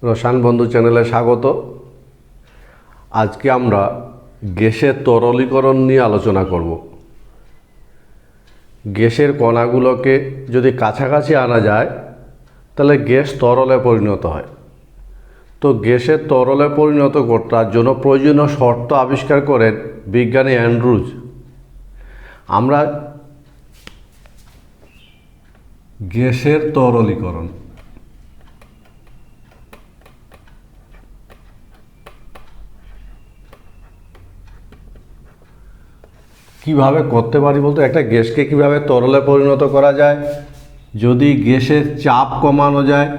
রসায়ন বন্ধু চ্যানেলে স্বাগত। আজকে আমরা গ্যাসের তরলীকরণ নিয়ে আলোচনা করব। গ্যাসের কণাগুলোকে যদি কাছাকাছি আনা যায় তাহলে গ্যাস তরলে পরিণত হয়। তো গ্যাসের তরলে পরিণত করার জন্য প্রয়োজনীয় শর্ত আবিষ্কার করেন বিজ্ঞানী অ্যান্ড্রুজ। আমরা গ্যাসের তরলীকরণ কিভাবে করতে পারি বলতে, একটা গ্যাসকে কিভাবে তরলে পরিণত করা যায়। যদি গ্যাসের চাপ কমানো যায়,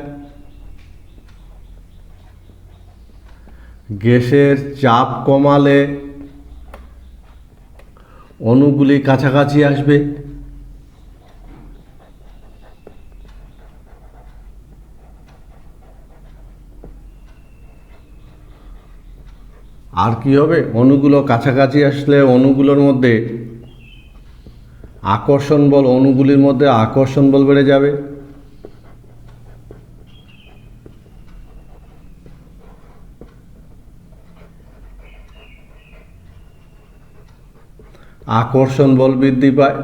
গ্যাসের চাপ কমালে অণুগুলি কাছাকাছি আসবে। আর কি হবে, অণুগুলো কাছাকাছি আসলে অণুগুলোর মধ্যে আকর্ষণ বল, অণুগুলির মধ্যে আকর্ষণ বল বেড়ে যাবে। আকর্ষণ বল বৃদ্ধি পায়।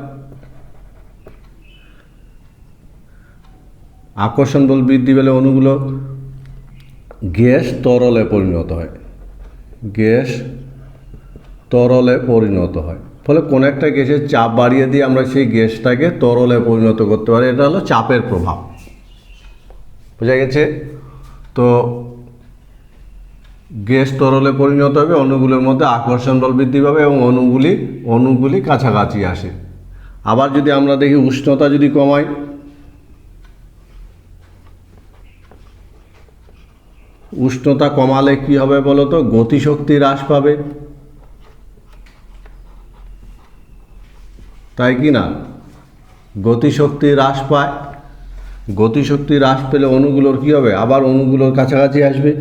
আকর্ষণ বল বৃদ্ধি পেলে অণুগুলো গ্যাস তরলে পরিণত হয়। গ্যাস তরলে পরিণত হয়, ফলে কোনো একটা গ্যাসের চাপ বাড়িয়ে দিয়ে আমরা সেই গ্যাসটাকে তরলে পরিণত করতে পারি। এটা হলো চাপের প্রভাব। বোঝা গেছে? তো গ্যাস তরলে পরিণত হবে, অণুগুলোর মধ্যে আকর্ষণ বল বৃদ্ধি পাবে এবং অণুগুলি কাছাকাছি আসে। আবার যদি আমরা দেখি উষ্ণতা যদি কমাই, উষ্ণতা কমালে কি হবে বলো তো? গতিশক্তি হ্রাস পাবে, তাই কি না? গতিশক্তি হ্রাস পায়। গতিশক্তি হ্রাস পেলে অণুগুলোর কি হবে? আবার অণুগুলোর কাছাকাছি আসবে।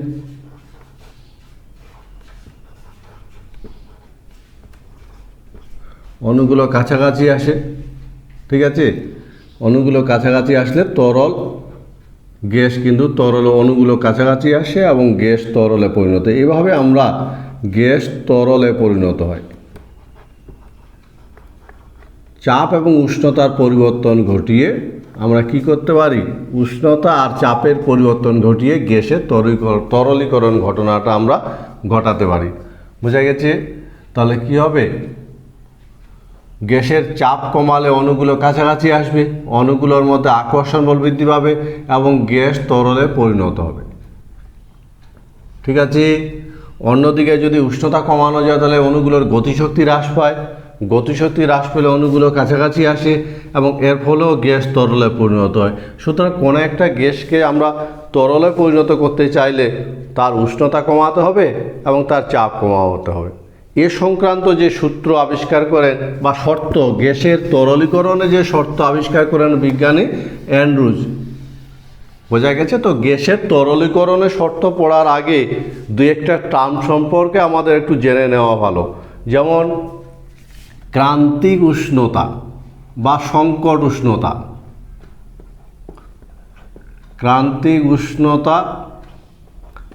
অণুগুলো কাছাকাছি আসে, ঠিক আছে? অণুগুলো কাছাকাছি আসলে তরল গ্যাস কিন্তু তরলে, অণুগুলো কাছাকাছি আসে এবং গ্যাস তরলে পরিণত হয়। এভাবে আমরা গ্যাস তরলে পরিণত হয়। চাপ এবং উষ্ণতার পরিবর্তন ঘটিয়ে আমরা কি করতে পারি? উষ্ণতা আর চাপের পরিবর্তন ঘটিয়ে গ্যাসের তরলীকরণ ঘটনাটা আমরা ঘটাতে পারি। বোঝা গেছে? তাহলে কি হবে? গ্যাসের চাপ কমালে অণুগুলো কাছাকাছি আসবে, অণুগুলোর মধ্যে আকর্ষণ বল বৃদ্ধি পাবে এবং গ্যাস তরলে পরিণত হবে। ঠিক আছে? অন্যদিকে যদি উষ্ণতা কমানো যায় তাহলে অণুগুলোর গতিশক্তি হ্রাস পায়। গতিশক্তি হ্রাস পেলে অণুগুলো কাছাকাছি আসে এবং এর ফলেও গ্যাস তরলে পরিণত হয়। সুতরাং কোনো একটা গ্যাসকে আমরা তরলে পরিণত করতে চাইলে তার উষ্ণতা কমাতে হবে এবং তার চাপ কমাতে হবে। এ সংক্রান্ত যে সূত্র আবিষ্কার করেন বা শর্ত, গ্যাসের তরলীকরণে যে শর্ত আবিষ্কার করেন বিজ্ঞানী অ্যান্ড্রুজ। বোঝা গেছে? তো গ্যাসের তরলীকরণে শর্ত পড়ার আগে দুই একটা টার্ম সম্পর্কে আমাদের একটু জেনে নেওয়া ভালো। যেমন ক্রান্তিক উষ্ণতা বা সংকট উষ্ণতা। ক্রান্তিক উষ্ণতা,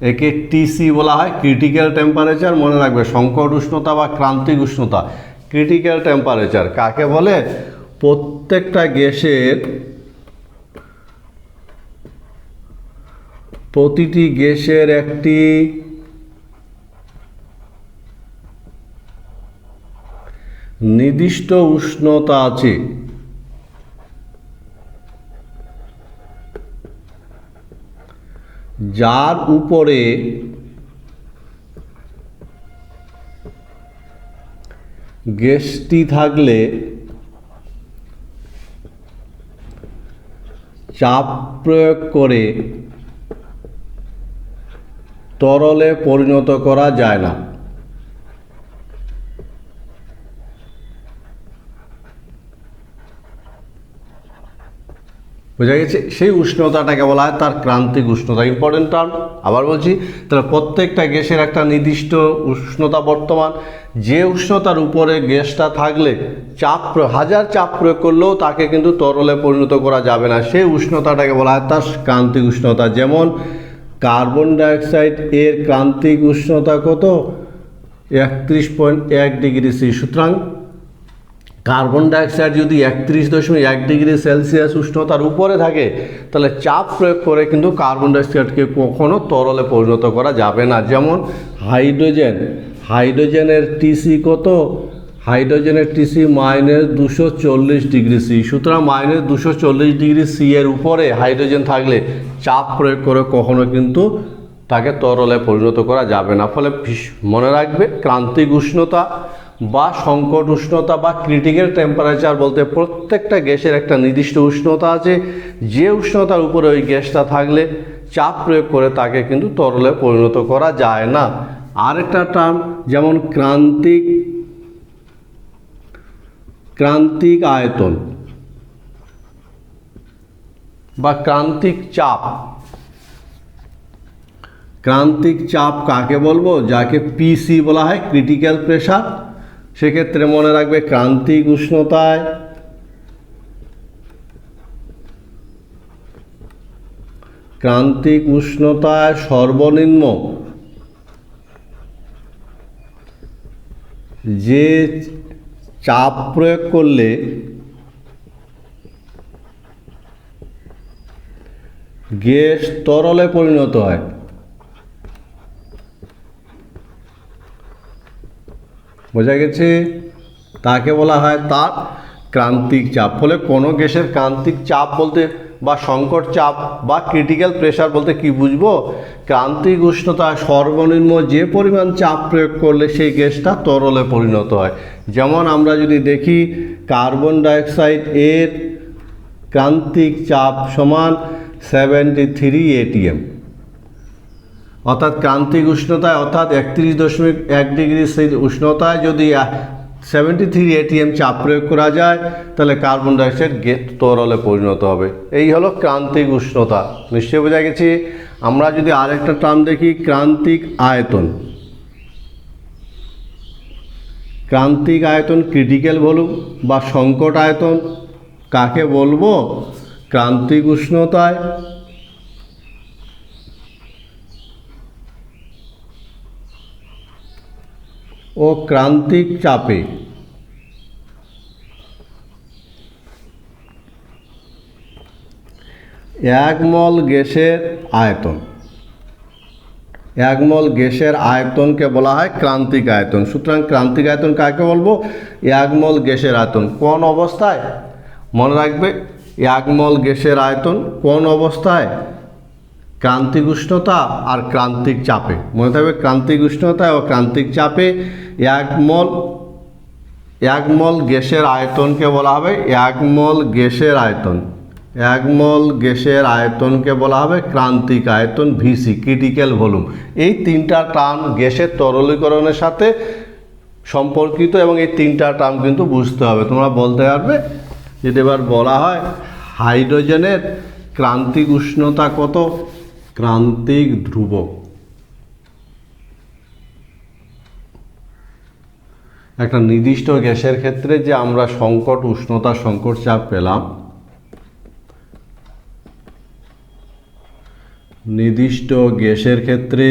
একে টিসি বলা হয়, ক্রিটিক্যাল টেম্পারেচার। মনে রাখবে, সংকট উষ্ণতা বা ক্রান্তিক উষ্ণতা, ক্রিটিক্যাল টেম্পারেচার কাকে বলে? প্রত্যেকটা গ্যাসের, প্রতিটি গ্যাসের একটি নির্দিষ্ট উষ্ণতা আছে। যার উপরে গ্যাসটি থাকলে চাপ প্রয়োগ করে তরলে পরিণত করা যায় না। বোঝা গেছে? সেই উষ্ণতাটাকে বলা হয় তার ক্রান্তিক উষ্ণতা। ইম্পর্টেন্ট টার্ম, আবার বলছি। তাহলে প্রত্যেকটা গ্যাসের একটা নির্দিষ্ট উষ্ণতা বর্তমান, যে উষ্ণতার উপরে গ্যাসটা থাকলে হাজার চাপ প্রয়োগ করলেও তাকে কিন্তু তরলে পরিণত করা যাবে না, সেই উষ্ণতাটাকে বলা হয় তার ক্রান্তিক উষ্ণতা। যেমন কার্বন ডাইঅক্সাইড এর ক্রান্তিক উষ্ণতা কত? 31.1 ডিগ্রি সি। সুতরাং কার্বন ডাইঅক্সাইড যদি 31.1 ডিগ্রি সেলসিয়াস উষ্ণতার উপরে থাকে তাহলে চাপ প্রয়োগ করে কিন্তু কার্বন ডাইঅক্সাইডকে কখনো তরলে পরিণত করা যাবে না। যেমন হাইড্রোজেনের টিসি কত? হাইড্রোজেনের টিসি -240 ডিগ্রি সি। সুতরাং -240 ডিগ্রি সি এর উপরে হাইড্রোজেন থাকলে চাপ প্রয়োগ করে কখনো কিন্তু তাকে তরলে পরিণত করা যাবে না। ফলে মনে রাখবে, ক্রান্তিক উষ্ণতা বা সংকট উষ্ণতা বা ক্রিটিক্যাল টেম্পারেচার বলতে প্রত্যেকটা গ্যাসের একটা নির্দিষ্ট উষ্ণতা আছে, যে উষ্ণতার উপরে ওই গ্যাসটা থাকলে চাপ প্রয়োগ করে তাকে কিন্তু তরলে পরিণত করা যায় না। আরেকটা টার্ম যেমন ক্রান্তিক আয়তন বা ক্রান্তিক চাপ। ক্রান্তিক চাপ কাকে বলবো? যাকে পিসি বলা হয়, ক্রিটিক্যাল প্রেসার। সেক্ষেত্রে মনে রাখবে, ক্রান্তিক উষ্ণতায় সর্বনিম্ন যে চাপ প্রয়োগ করলে গ্যাস তরলে পরিণত হয়, বোঝা গেছে? তাকে বলা হয় তার ক্রান্তিক চাপ। ফলে কোনো গ্যাসের ক্রান্তিক চাপ বলতে বা সংকট চাপ বা ক্রিটিক্যাল প্রেসার বলতে কি বুঝবো? ক্রান্তিক উষ্ণতা সর্বনিম্ন যে পরিমাণ চাপ প্রয়োগ করলে সেই গ্যাসটা তরলে পরিণত হয়। যেমন আমরা যদি দেখি, কার্বন ডাইঅক্সাইড এর ক্রান্তিক চাপ সমান 73 atm, অর্থাৎ ক্রান্তিক উষ্ণতায় অর্থাৎ 31.1 ডিগ্রি উষ্ণতায় যদি 73 atm চাপ প্রয়োগ করা যায় তাহলে কার্বন ডাইঅক্সাইড তরলে পরিণত হবে। এই হলো ক্রান্তিক উষ্ণতা। নিশ্চয়ই বোঝা গেছে। আমরা যদি আরেকটা টার্ম দেখি, ক্রান্তিক আয়তন। ক্রান্তিক আয়তন, ক্রিটিক্যাল ভলিউম বা সংকট আয়তন কাকে বলবো? ক্রান্তিক উষ্ণতায় ও ক্রান্তিক চাপে এক মল গ্যাসের আয়তন। এক মল গ্যাসের আয়তনকে বলা হয় ক্রান্তিক আয়তন। সুতরাং ক্রান্তিক আয়তন কাকে বলবো? এক মল গ্যাসের আয়তন কোন অবস্থায়? মনে রাখবে, এক মল গ্যাসের আয়তন কোন অবস্থায়? ক্রান্তিক উষ্ণতা আর ক্রান্তিক চাপে। মনে থাকবে, ক্রান্তিক উষ্ণতা ও ক্রান্তিক চাপে এক মল গ্যাসের আয়তনকে বলা হবে এক মল গ্যাসের আয়তন। এক মল গ্যাসের আয়তনকে বলা হবে ক্রান্তিক আয়তন, ভিসি, ক্রিটিক্যাল ভলিউম। এই তিনটা টার্ম গ্যাসের তরলীকরণের সাথে সম্পর্কিত এবং এই তিনটা টার্ম কিন্তু বুঝতে হবে। তোমরা বলতে পারবে যদি এবার বলা হয় হাইড্রোজেনের ক্রান্তিক উষ্ণতা কত? ক্রান্তিক ধ্রুবক। একটা নির্দিষ্ট গ্যাসের ক্ষেত্রে যে আমরা সংকট উষ্ণতা, সংকট চাপ পেলাম, নির্দিষ্ট গ্যাসের ক্ষেত্রে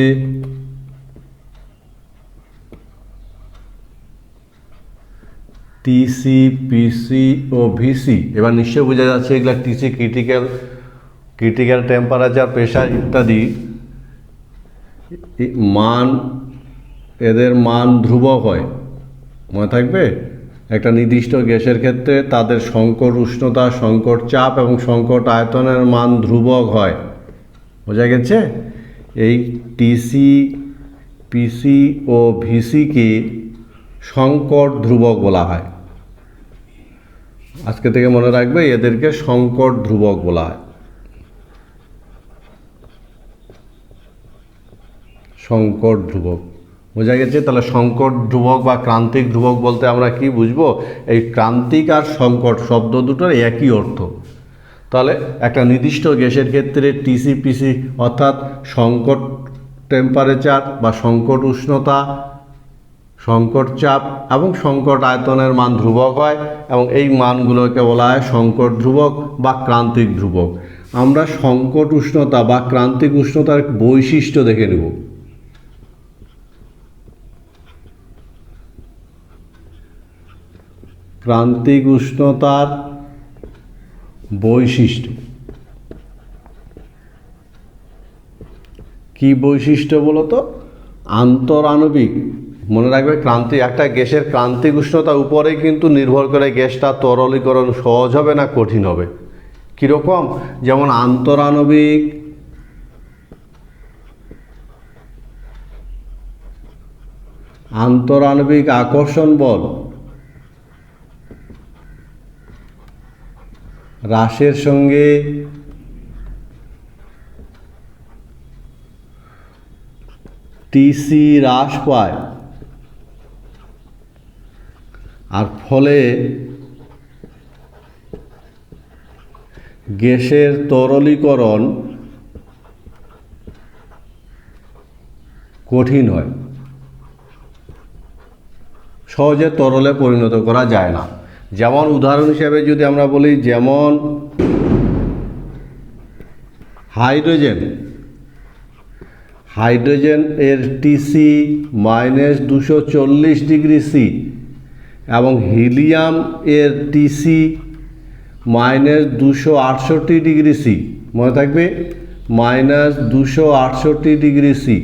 টিসি, পিসি ও ভিসি। এবার নিশ্চয়ই বোঝা যাচ্ছে এগুলা টিসি ক্রিটিক্যাল টেম্পারেচার, প্রেশার ইত্যাদি মান, এদের মান ধ্রুবক হয়। মনে থাকবে, একটা নির্দিষ্ট গ্যাসের ক্ষেত্রে তাদের সংকট উষ্ণতা, সংকট চাপ এবং সংকট আয়তনের মান ধ্রুবক হয়। বোঝা গেছে? এই টিসি, পিসি ও ভিসিকে সংকট ধ্রুবক বলা হয়। আজকে থেকে মনে রাখবে, এদেরকে সংকট ধ্রুবক বলা হয়। সংকট ধ্রুবক, বোঝা গেছে? তাহলে সংকট ধ্রুবক বা ক্রান্তিক ধ্রুবক বলতে আমরা কি বুঝবো? এই ক্রান্তিক আর সংকট শব্দ দুটোর একই অর্থ। তাহলে একটা নির্দিষ্ট গ্যাসের ক্ষেত্রে টিসি, পিসি অর্থাৎ সংকট টেম্পারেচার বা সংকট উষ্ণতা, সংকট চাপ এবং সংকট আয়তনের মান ধ্রুবক হয় এবং এই মানগুলোকে বলা হয় সংকট ধ্রুবক বা ক্রান্তিক ধ্রুবক। আমরা সংকট উষ্ণতা বা ক্রান্তিক উষ্ণতার বৈশিষ্ট্য দেখে নেব। ক্রান্তিক উষ্ণতার বৈশিষ্ট্য কি বৈশিষ্ট্য বলতো? আন্তরাণবিক, মনে রাখবে একটা গ্যাসের ক্রান্তিক উষ্ণতার উপরে কিন্তু নির্ভর করে গ্যাসটা তরলীকরণ সহজ হবে না কঠিন হবে। কীরকম? যেমন আন্তরাণবিক আকর্ষণ বল হ্রাসের সঙ্গে টিসি হ্রাস পায়, আর ফলে গ্যাসের তরলীকরণ কঠিন হয়, সহজে তরলে পরিণত করা যায় না। যেমন উদাহরণ হিসেবে যদি আমরা বলি, যেমন হাইড্রোজেন এর টিসি -240 ডিগ্রি সি এবং হিলিয়াম এর টিসি -268 ডিগ্রি সি, মনে থাকবে -268 ডিগ্রি সি।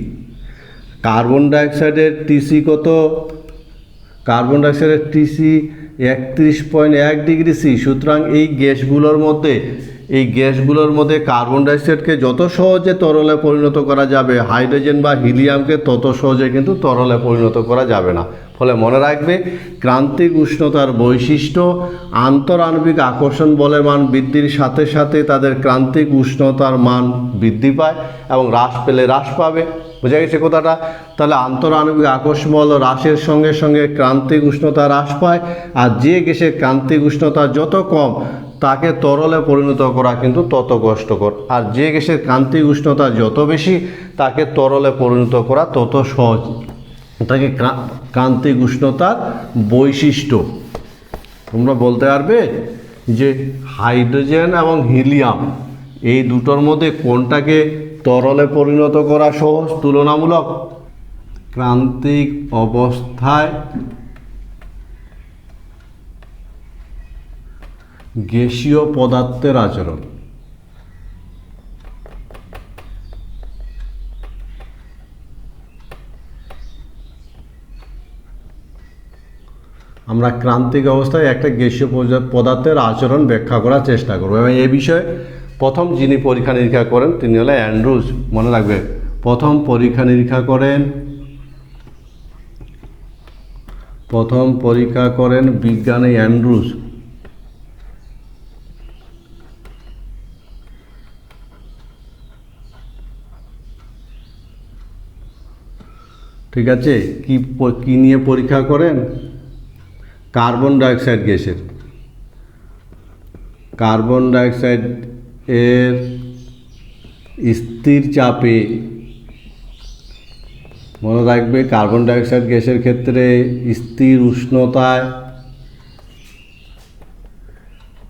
কার্বন ডাইঅক্সাইডের টিসি কত? কার্বন ডাইঅক্সাইডের টিসি 31.1 ডিগ্রি সি। সুতরাং এই গ্যাসগুলোর মধ্যে কার্বন ডাইঅক্সাইডকে যত সহজে তরলে পরিণত করা যাবে, হাইড্রোজেন বা হিলিয়ামকে তত সহজে কিন্তু তরলে পরিণত করা যাবে না। ফলে মনে রাখবে, ক্রান্তিক উষ্ণতার বৈশিষ্ট্য আন্তরাণবিক আকর্ষণ বলের মান বৃদ্ধির সাথে সাথে তাদের ক্রান্তিক উষ্ণতার মান বৃদ্ধি পায় এবং হ্রাস পেলে হ্রাস পাবে। বোঝা গেছে কথাটা? তাহলে আন্তরাণবিক আকর্ষণ বল হ্রাসের সঙ্গে সঙ্গে ক্রান্তিক উষ্ণতা হ্রাস পায়, আর যে গ্যাসের ক্রান্তিক উষ্ণতা যত কম তাকে তরলে পরিণত করা কিন্তু তত কষ্টকর, আর যে গ্যাসের ক্রান্তিক উষ্ণতা যত বেশি তাকে তরলে পরিণত করা তত সহজ। তাকে ক্রান্তিক উষ্ণতার বৈশিষ্ট্য। তোমরা বলতে পারবে যে হাইড্রোজেন এবং হিলিয়াম এই দুটোর মধ্যে কোনটাকে তরলে পরিণত করা সহজ তুলনামূলক? ক্রান্তিক অবস্থায় গ্যাসীয় পদার্থের আচরণ। আমরা ক্রান্তিক অবস্থায় একটা গ্যাসীয় পদার্থের আচরণ ব্যাখ্যা করার চেষ্টা করব, এবং এ বিষয়ে প্রথম যিনি পরীক্ষা নিরীক্ষা করেন তিনি হলেন অ্যান্ড্রুজ। মনে রাখবে, প্রথম পরীক্ষা করেন বিজ্ঞানী অ্যান্ড্রুজ। ঠিক আছে? কি নিয়ে পরীক্ষা করেন? কার্বন ডাইঅক্সাইড গ্যাসের, কার্বন ডাইঅক্সাইড এর স্থির চাপে, মনে রাখবে কার্বন ডাইঅক্সাইড গ্যাসের ক্ষেত্রে স্থির উষ্ণতায়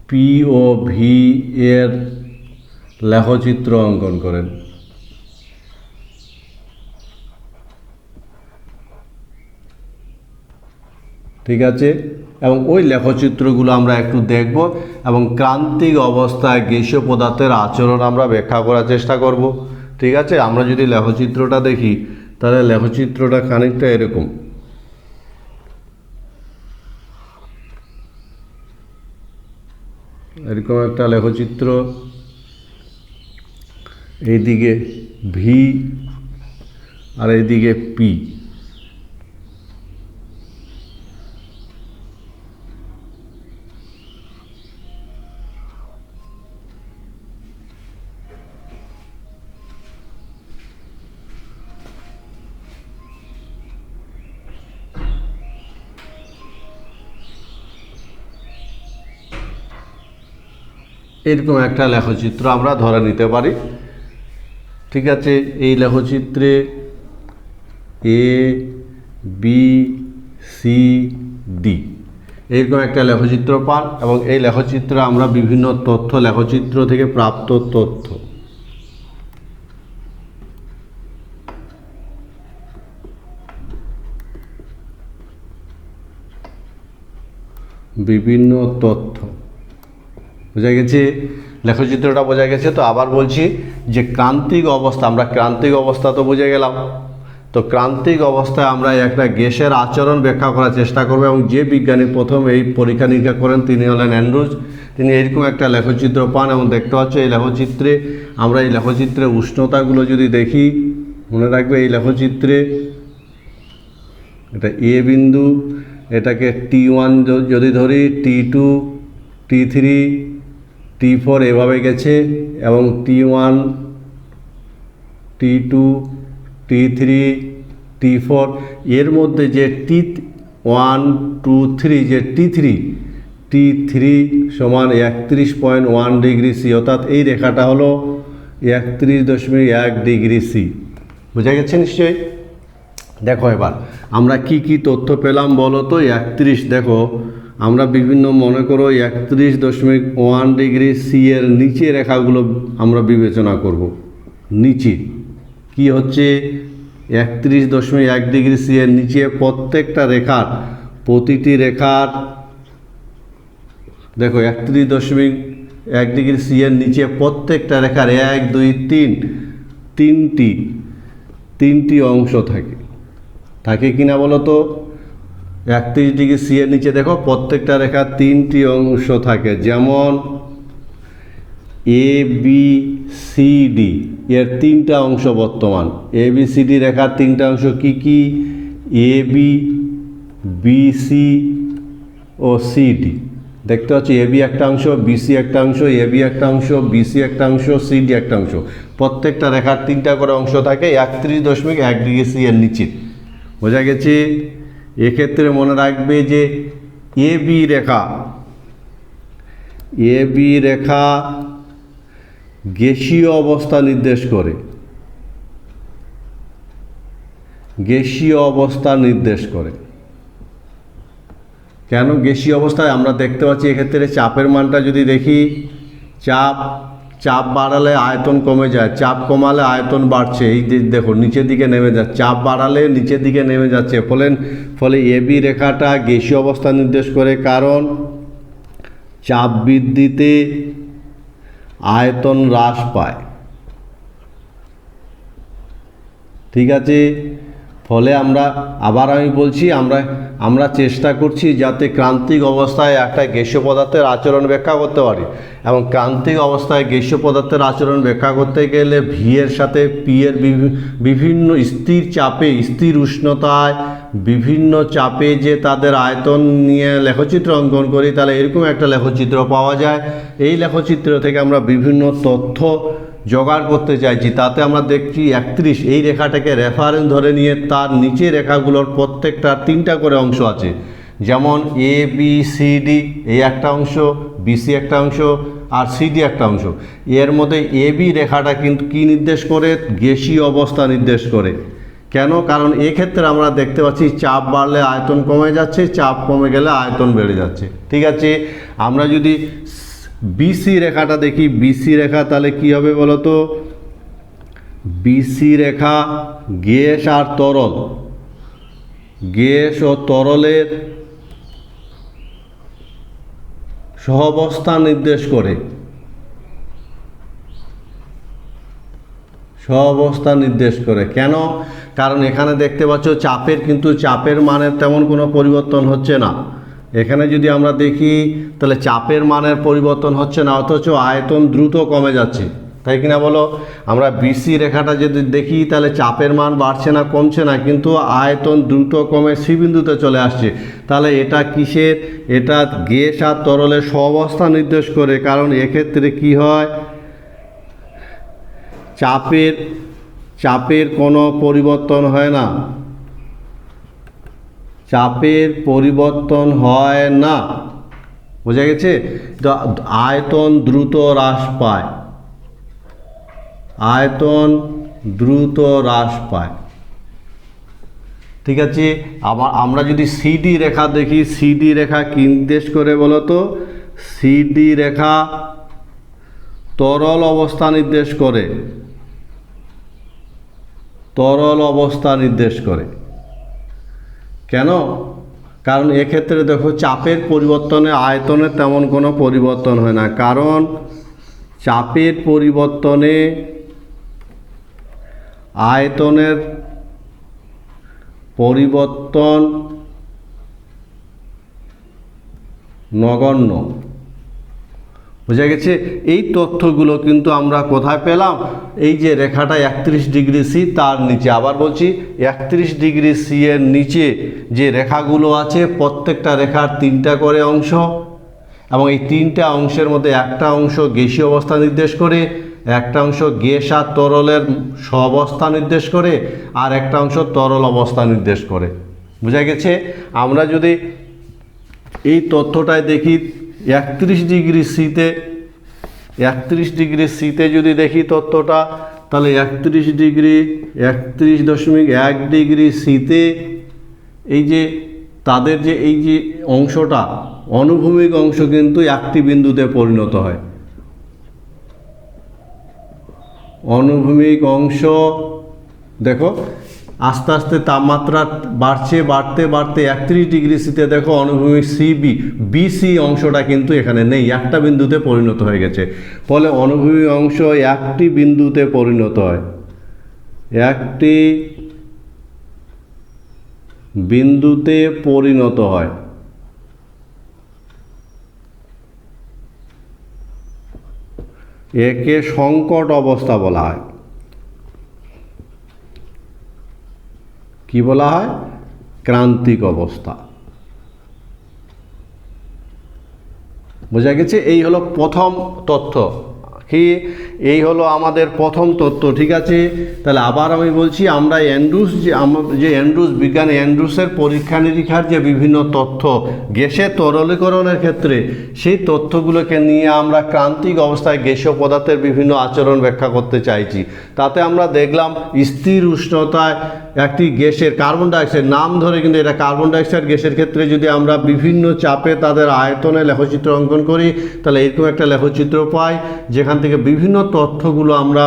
পি ও ভি এর লেখচিত্র অঙ্কন করেন। ঠিক আছে? এবং ওই লেখচিত্রগুলো আমরা একটু দেখব এবং ক্রান্তিক অবস্থায় গ্যাসীয় পদার্থের আচরণ আমরা ব্যাখ্যা করার চেষ্টা করব। ঠিক আছে? আমরা যদি লেখচিত্রটা দেখি তাহলে লেখচিত্রটা খানিকটা এরকম। এরকম একটা লেখচিত্র, এইদিকে ভি আর এইদিকে পি। এরকম একটা লেখচিত্র আমরা ধরে নিতে পারি। ঠিক আছে? এই লেখচিত্রে এ বি সি ডি এইরকম একটা লেখচিত্র পান এবং এই লেখচিত্রে আমরা বিভিন্ন তথ্য লেখচিত্র থেকে প্রাপ্ত তথ্য বিভিন্ন তথ্য বোঝা গেছে, লেখচিত্রটা বোঝা গেছে। তো আবার বলছি যে ক্রান্তিক অবস্থা, আমরা ক্রান্তিক অবস্থা তো বুঝে গেলাম। তো ক্রান্তিক অবস্থায় আমরা একটা গ্যাসের আচরণ ব্যাখ্যা করার চেষ্টা করব এবং যে বিজ্ঞানী প্রথম এই পরীক্ষা নিরীক্ষা করেন তিনি হলেন অ্যান্ড্রুজ। তিনি এরকম একটা লেখচিত্র পান এবং দেখতে পাচ্ছ এই লেখচিত্রে আমরা এই লেখচিত্রে উষ্ণতাগুলো যদি দেখি, মনে রাখবে এই লেখচিত্রে এটা এ বিন্দু, এটাকে T1 যদি ধরি, T2, T3, T4 এভাবে গেছে এবং T1, T2, T3, T4 এর মধ্যে যে T1, 2, 3 যে T3 সমান 31.1 ডিগ্রি সি, অর্থাৎ এই রেখাটা হলো 31.1 ডিগ্রি সি। বোঝা গেছে নিশ্চয়ই। দেখো এবার আমরা কি কি তথ্য পেলাম বলো তো। 31 দেখো আমরা বিভিন্ন মনে করো 31.1 ডিগ্রি সি এর নিচে রেখাগুলো আমরা বিবেচনা করব। নিচে কি হচ্ছে 31.1 ডিগ্রি সি এর নিচে প্রত্যেকটা রেখার প্রতিটি রেখার দেখো 31.1 ডিগ্রি সি এর নিচে প্রত্যেকটা রেখার 1, 2, 3 তিনটি অংশ থাকে কিনা বলো তো। 31 ডিগ্রি সি এর নিচে দেখো প্রত্যেকটা রেখার 3টি অংশ থাকে, যেমন ABCD এর 3টা অংশ বর্তমান। ABCD রেখার 3টা অংশ কি কি? AB, BC ও CD। দেখতে পাচ্ছি AB একটা অংশ, BC একটা অংশ, AB একটা অংশ, BC একটা অংশ, CD একটা অংশ। প্রত্যেকটা রেখার 3টা করে অংশ থাকে 31.1 ডিগ্রি সি এর নিচে। বোঝা গেছে। এক্ষেত্রে মনে রাখবে যে AB রেখা গ্যাসীয় অবস্থা নির্দেশ করে। গ্যাসীয় অবস্থা নির্দেশ করে কেন গ্যাসীয় অবস্থায়? আমরা দেখতে পাচ্ছি এক্ষেত্রে চাপের মানটা যদি দেখি, চাপ বাড়ালে আয়তন কমে যায়, চাপ কমালে আয়তন বাড়ছে। এই দেখো নিচের দিকে নেমে যাচ্ছে, চাপ বাড়ালে নিচের দিকে নেমে যাচ্ছে। ফলে এবি রেখাটা গ্যাসীয় অবস্থা নির্দেশ করে, কারণ চাপ বৃদ্ধিতে আয়তন হ্রাস পায়। ঠিক আছে। ফলে আমি বলছি আমরা চেষ্টা করছি যাতে ক্রান্তিক অবস্থায় একটা গ্যাসীয় পদার্থের আচরণ ব্যাখ্যা করতে পারি, এবং ক্রান্তিক অবস্থায় গ্যাসীয় পদার্থের আচরণ ব্যাখ্যা করতে গেলে ভি এর সাথে পি এর বিভিন্ন স্থির চাপে, স্থির উষ্ণতায় বিভিন্ন চাপে যে তাদের আয়তন নিয়ে লেখচিত্র অঙ্কন করি, তাহলে এরকম একটা লেখচিত্র পাওয়া যায়। এই লেখচিত্র থেকে আমরা বিভিন্ন তথ্য জোগাড় করতে চাইছি। তাতে আমরা দেখছি 31 এই রেখাটাকে রেফারেন্স ধরে নিয়ে তার নিচে রেখাগুলোর প্রত্যেকটা 3টা করে অংশ আছে, যেমন ABCD এই একটা অংশ, BC একটা অংশ আর CD একটা অংশ। এর মধ্যে AB রেখাটা কিন্তু কি নির্দেশ করে? গ্যাসীয় অবস্থা নির্দেশ করে। কেন? কারণ এক্ষেত্রে আমরা দেখতে পাচ্ছি চাপ বাড়লে আয়তন কমে যাচ্ছে, চাপ কমে গেলে আয়তন বেড়ে যাচ্ছে। ঠিক আছে। আমরা যদি BC রেখাটা দেখি, BC রেখা তাহলে কি হবে বলো তো? BC রেখা গ্যাস আর তরল, গ্যাস ও তরলের সহাবস্থান নির্দেশ করে। সহাবস্থান নির্দেশ করে কেন? কারণ এখানে দেখতে পাচ্ছ চাপের মানের তেমন কোনো পরিবর্তন হচ্ছে না। এখানে যদি আমরা দেখি তাহলে চাপের মানের পরিবর্তন হচ্ছে না, অথচ আয়তন দ্রুত কমে যাচ্ছে। তাই কিনা বলো? আমরা BC রেখাটা যদি দেখি তাহলে চাপের মান বাড়ছে না, কমছে না, কিন্তু আয়তন দ্রুত কমে C বিন্দুতে চলে আসছে। তাহলে এটা কিসের? এটা গ্যাস আর তরলের সহাবস্থা নির্দেশ করে। কারণ এক্ষেত্রে কি হয়? চাপের কোনো পরিবর্তন হয় না, চাপের পরিবর্তন হয় না। বোঝা গেছে? তো আয়তন দ্রুত হ্রাস পায়, আয়তন দ্রুত হ্রাস পায়। ঠিক আছে। আবার আমরা যদি সিডি রেখা দেখি, সিডি রেখা কি নির্দেশ করে বলো তো? সিডি রেখা তরল অবস্থা নির্দেশ করে, তরল অবস্থা নির্দেশ করে। কেন? কারণ এক্ষেত্রে দেখো চাপের পরিবর্তনে আয়তনের তেমন কোনো পরিবর্তন হয় না, কারণ চাপের পরিবর্তনে আয়তনের পরিবর্তন নগণ্য। বোঝা গেছে? এই তথ্যগুলো কিন্তু আমরা কোথায় পেলাম? এই যে রেখাটা 31 ডিগ্রি সি, তার নিচে। আবার বলছি, 31 ডিগ্রি সি এর নিচে যে রেখাগুলো আছে, প্রত্যেকটা রেখার 3টা করে অংশ, এবং এই 3টা অংশের মধ্যে একটা অংশ গ্যাসীয় অবস্থা নির্দেশ করে, একটা অংশ গ্যাস আর তরলের সহাবস্থা নির্দেশ করে, আর একটা অংশ তরল অবস্থা নির্দেশ করে। বোঝা গেছে? আমরা যদি এই তথ্যটায় দেখি 31 ডিগ্রি সিতে, 31 ডিগ্রি সিতে যদি দেখি তথ্যটা, তাহলে 31.1 ডিগ্রি সিতে এই যে তাদের যে এই যে অংশটা, অনুভূমিক অংশ কিন্তু একটি বিন্দুতে পরিণত হয়। অনুভূমিক অংশ দেখো আস্তে আস্তে তাপমাত্রা বাড়ছে, বাড়তে বাড়তে 31 ডিগ্রি সিতে দেখো অনুভূমিক সিবি, বিসি অংশটা কিন্তু এখানে নেই, একটা বিন্দুতে পরিণত হয়ে গেছে। ফলে অনুভূমিক অংশ একটি বিন্দুতে পরিণত হয়, একটি বিন্দুতে পরিণত হয়। একে সংকট অবস্থা বলা হয়। কি বলা হয়? ক্রান্তিক অবস্থা। বোঝা গেছে? এই হলো প্রথম তথ্য। কি? এই হলো আমাদের প্রথম তথ্য। ঠিক আছে, তাহলে আবার আমি বলছি, আমরা অ্যান্ড্রুস যে অ্যান্ড্রুস বিজ্ঞানী অ্যান্ড্রুসের পরীক্ষা নিরীক্ষার যে বিভিন্ন তথ্য গ্যাসের তরলীকরণের ক্ষেত্রে, সেই তথ্যগুলোকে নিয়ে আমরা ক্রান্তিক অবস্থায় গ্যাসীয় পদার্থের বিভিন্ন আচরণ ব্যাখ্যা করতে চাইছি। তাতে আমরা দেখলাম স্থির উষ্ণতায় একটি গ্যাসের, কার্বন ডাইঅক্সাইড নাম ধরে, কিন্তু এটা কার্বন ডাইঅক্সাইড গ্যাসের ক্ষেত্রে যদি আমরা বিভিন্ন চাপে তাদের আয়তনে লেখচিত্র অঙ্কন করি, তাহলে এরকম একটা লেখচিত্র পাই, যেখান থেকে বিভিন্ন তথ্যগুলো আমরা,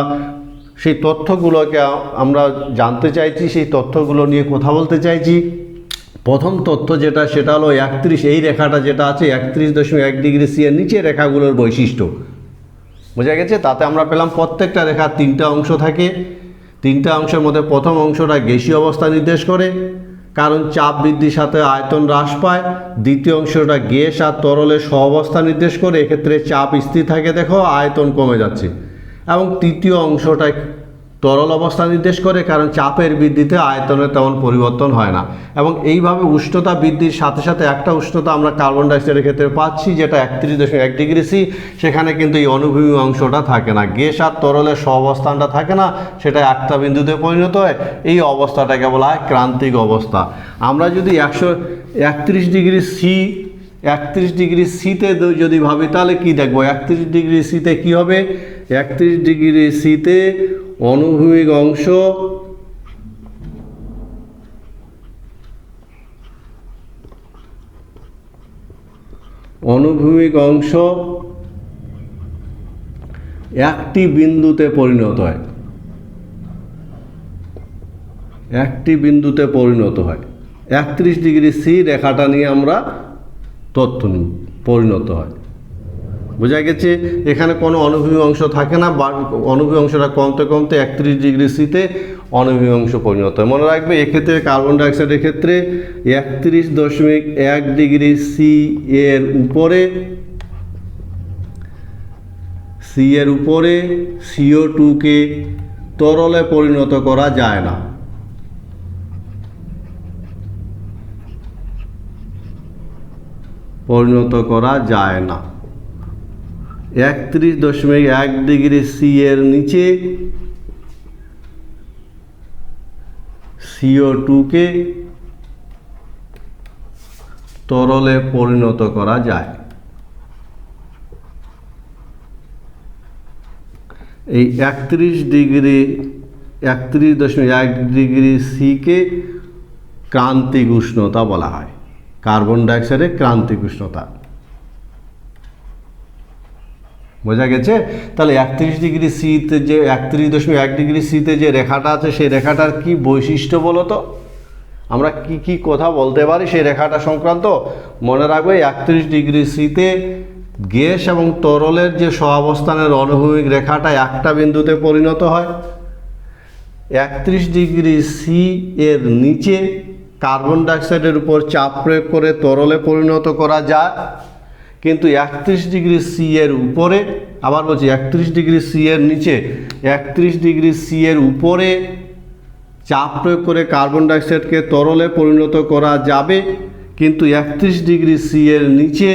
সেই তথ্যগুলোকে আমরা জানতে চাইছি, সেই তথ্যগুলো নিয়ে কথা বলতে চাইছি। প্রথম তথ্য যেটা, সেটা হলো 31, এই রেখাটা যেটা আছে 31.1 ডিগ্রি সি এর নিচে রেখাগুলোর বৈশিষ্ট্য। বোঝা গেছে? তাতে আমরা পেলাম প্রত্যেকটা রেখার 3টা অংশ থাকে। 3টা অংশের মধ্যে প্রথম অংশটা গ্যাসীয় অবস্থা নির্দেশ করে, কারণ চাপ বৃদ্ধির সাথে আয়তন হ্রাস পায়। দ্বিতীয় অংশটা গ্যাস আর তরলের সহাবস্থা নির্দেশ করে, এক্ষেত্রে চাপ স্থির থাকে, দেখো আয়তন কমে যাচ্ছে। এবং তৃতীয় অংশটা তরল অবস্থা নির্দেশ করে, কারণ চাপের বৃদ্ধিতে আয়তনের তেমন পরিবর্তন হয় না। এবং এইভাবে উষ্ণতা বৃদ্ধির সাথে সাথে একটা উষ্ণতা আমরা কার্বন ডাইঅক্সাইডের ক্ষেত্রে পাচ্ছি, যেটা 31.1 ডিগ্রি সি। সেখানে কিন্তু এই অনুভূমিক অংশটা থাকে না, গ্যাস আর তরলের সহাবস্থানটা থাকে না, সেটা একটা বিন্দুতে পরিণত হয়। এই অবস্থাটাকে বলা হয় ক্রান্তিক অবস্থা। আমরা যদি 131 ডিগ্রি সি, 31 ডিগ্রি সিতে যদি ভাবি, তাহলে কি দেখবো? 31 ডিগ্রি সিতে কি হবে? 31 ডিগ্রি সিতে অনুভূমিক অংশ একটি বিন্দুতে পরিণত হয়, একটি বিন্দুতে পরিণত হয়। 31 ডিগ্রি সি রেখাটা নিয়ে আমরা তথ্য নিই, পরিণত হয়। বোঝা গেছে? এখানে কোনো অনুভূমিক অংশ থাকে না, বা অনুভূমিক অংশটা কমতে কমতে 31 ডিগ্রি সিতে অনুভূমিক অংশ পরিণত হয়। মনে রাখবে, এক্ষেত্রে কার্বন ডাইঅক্সাইডের ক্ষেত্রে 31.1 ডিগ্রি সি এর উপরে, CO2কে তরলে পরিণত করা যায় না। পরিণত করা যায় না। 31.1 ডিগ্রি সি এর নিচে CO2কে তরলে পরিণত করা যায়। এই 31.1 ডিগ্রি সিকে ক্রান্তিক উষ্ণতা বলা হয়। কার্বন ডাইঅক্সাইডের ক্রান্তিক উষ্ণতা। বোঝা গেছে? তাহলে 31°C-তে যে 31.1°C-তে যে রেখাটা আছে সেই রেখাটার কি বৈশিষ্ট্য বলো তো? আমরা কি কি কথা বলতে পারি সেই রেখাটা সংক্রান্ত? মনে রাখবে 31°C-তে গ্যাস এবং তরলের যে সহাবস্থানের অনুভূমিক রেখাটা একটা বিন্দুতে পরিণত হয়। 31°C এর নিচে কার্বন ডাইঅক্সাইডের উপর চাপ প্রয়োগ করে তরলে পরিণত করা যায়, কিন্তু 31°C এর উপরে, আবার বলছি 31°C এর নিচে 31°C এর উপরে চাপ প্রয়োগ করে কার্বন ডাইঅক্সাইডকে তরলে পরিণত করা যাবে, কিন্তু 31°C এর নিচে